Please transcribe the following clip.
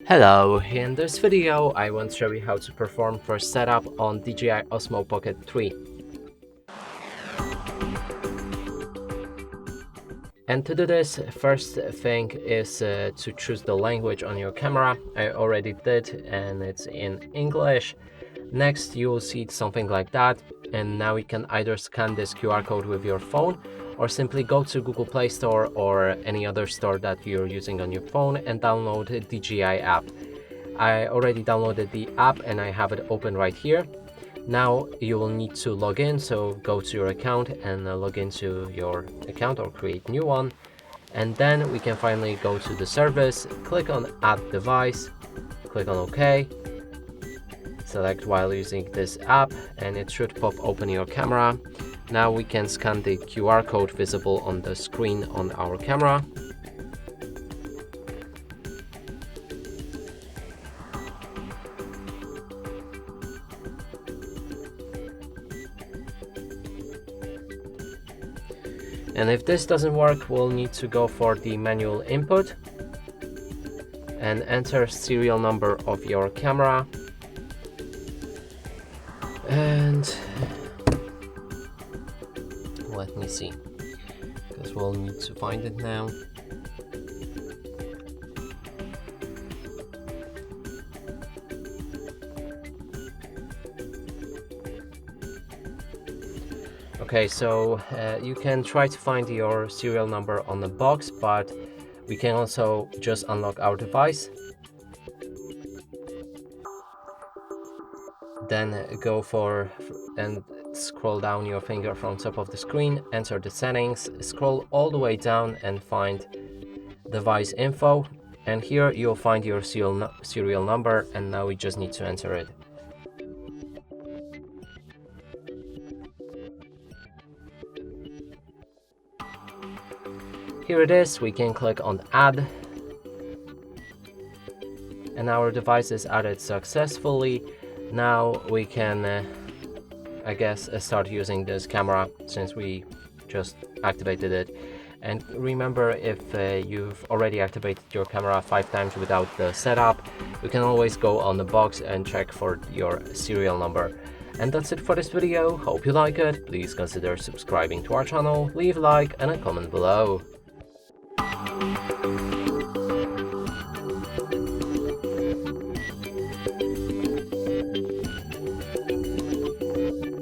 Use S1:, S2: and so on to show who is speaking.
S1: Hello, in this video I want to show you how to perform for setup on DJI Osmo Pocket 3. And to do this, first thing is to choose the language on your camera. I already did and it's in English. Next you will see something like that, and now you can either scan this QR code with your phone or simply go to Google Play Store or any other store that you're using on your phone and download the DJI app. I already downloaded the app and I have it open right here. Now you will need to log in, so go to your account and log into your account or create new one. And then we can finally go to the service, click on add device, click on OK, select while using this app, and it should pop open your camera. Now we can scan the QR code visible on the screen on our camera. And if this doesn't work, we'll need to go for the manual input and enter serial number of your camera. And let me see, because we'll need to find it now. Okay, so you can try to find your serial number on the box, but we can also just unlock our device. Then go for and scroll down your finger from top of the screen, enter the settings, scroll all the way down and find device info. And here you'll find your serial number, and now we just need to enter it. Here it is, we can click on add, and our device is added successfully. Now we can, I guess, start using this camera since we just activated it. And remember, if you've already activated your camera 5 times without the setup, you can always go on the box and check for your serial number. And that's it for this video. Hope you like it. Please consider subscribing to our channel, leave a like and a comment below.